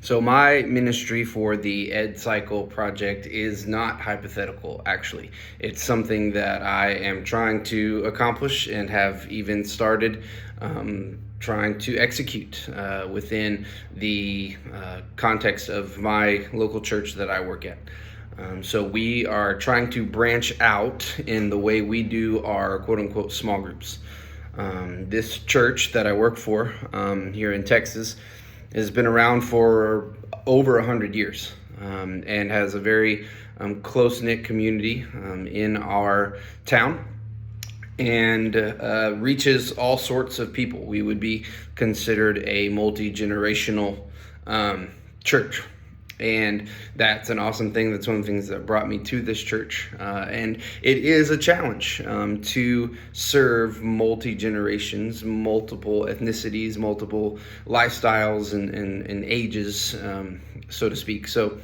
So my ministry for the Ed Cycle project is not hypothetical, actually. It's something that I am trying to accomplish and have even started trying to execute within the context of my local church that I work at. So we are trying to branch out in the way we do our quote-unquote small groups. This church that I work for here in Texas has been around for over 100 years and has a very close-knit community in our town and reaches all sorts of people. We would be considered a multi-generational church. And that's an awesome thing. That's one of the things that brought me to this church. And it is a challenge to serve multi-generations, multiple ethnicities, multiple lifestyles and ages, so to speak. So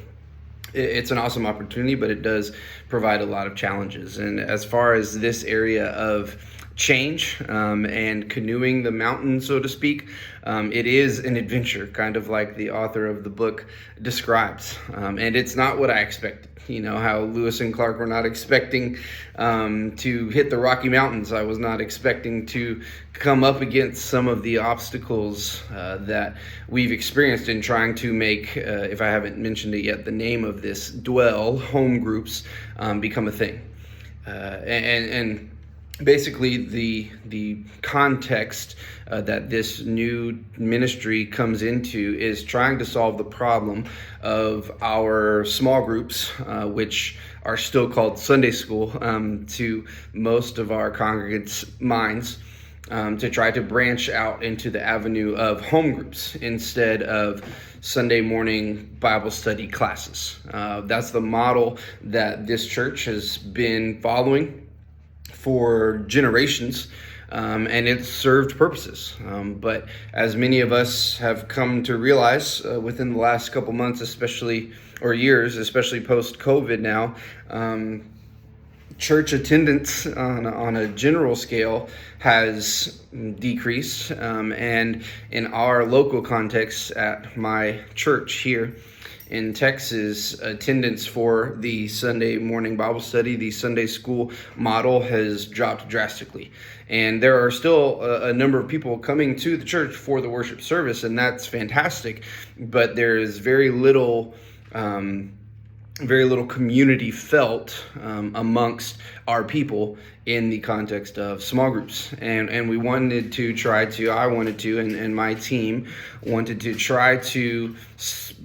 it's an awesome opportunity, but it does provide a lot of challenges. And as far as this area of change and canoeing the mountain, so to speak, it is an adventure, kind of like the author of the book describes. And it's not what I expected. You know, how Lewis and Clark were not expecting to hit the Rocky Mountains. I was not expecting to come up against some of the obstacles that we've experienced in trying to make, if I haven't mentioned it yet, the name of this Dwell home groups become a thing. And basically the context that this new ministry comes into is trying to solve the problem of our small groups, which are still called Sunday school to most of our congregants' minds, to try to branch out into the avenue of home groups instead of Sunday morning Bible study classes. That's the model that this church has been following for generations, and it's served purposes. But as many of us have come to realize within the last couple months, especially, or years, especially post-COVID now, church attendance on a general scale has decreased. And in our local context at my church here in Texas, attendance for the Sunday morning Bible study, the Sunday school model, has dropped drastically. And there are still a number of people coming to the church for the worship service, and that's fantastic. But there is very little community felt amongst our people in the context of small groups. And I wanted to, and my team wanted to try to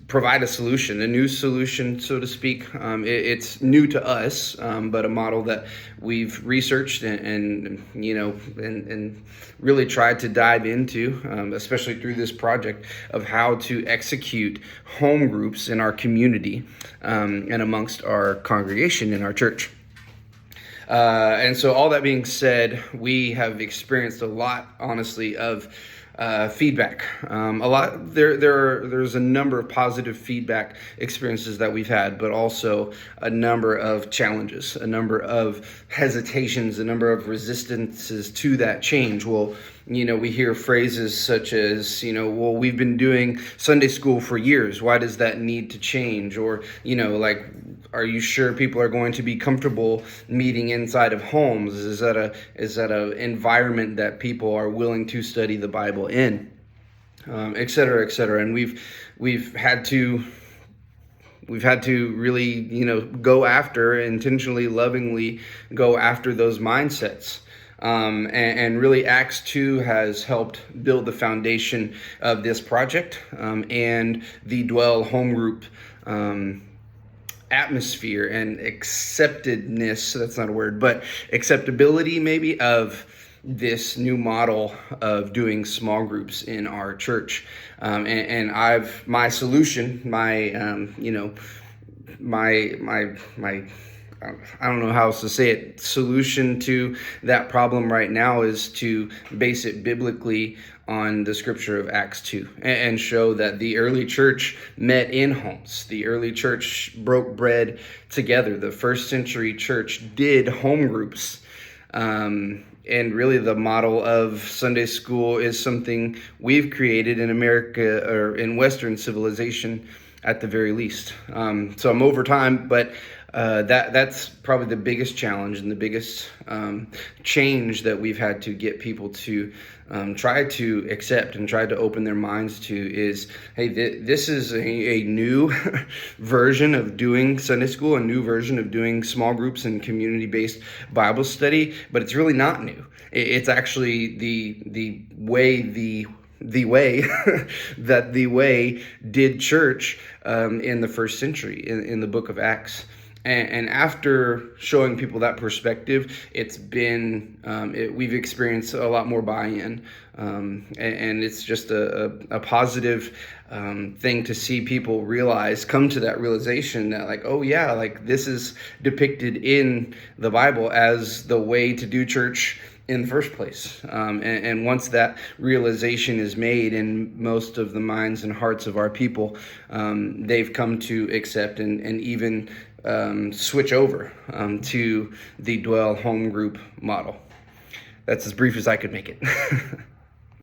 provide a new solution, so to speak. It's new to us, but a model that we've researched and really tried to dive into, especially through this project, of how to execute home groups in our community and amongst our congregation in our church. And so all that being said, we have experienced a lot, honestly, of feedback. There's a number of positive feedback experiences that we've had, but also a number of challenges, a number of hesitations, a number of resistances to that change. Well, we hear phrases such as, well, we've been doing Sunday school for years. Why does that need to change? Or, are you sure people are going to be comfortable meeting inside of homes? Is that a environment that people are willing to study the Bible in, et cetera, et cetera? And we've had to really, go after, intentionally, lovingly go after those mindsets. And really Acts 2 has helped build the foundation of this project and the Dwell home group atmosphere and acceptedness, that's not a word, but acceptability maybe, of this new model of doing small groups in our church. And my solution, I don't know how else to say it, solution to that problem right now is to base it biblically on the scripture of Acts 2 and show that the early church met in homes. The early church broke bread together. The first century church did home groups And really, the model of Sunday school is something we've created in America, or in Western civilization at the very least. So I'm over time, but that's probably the biggest challenge and the biggest change that we've had to get people to try to accept and try to open their minds to is, hey, this is a new version of doing Sunday school, a new version of doing small groups and community-based Bible study, but it's really not new. It's actually the way that the way did church in the first century in the book of Acts. And after showing people that perspective, it's been we've experienced a lot more buy-in, and it's just a positive thing to see people come to that realization that, like, oh yeah, like this is depicted in the Bible as the way to do church in the first place. And once that realization is made in most of the minds and hearts of our people, they've come to accept and even switch over to the Dwell home group model. That's as brief as I could make it.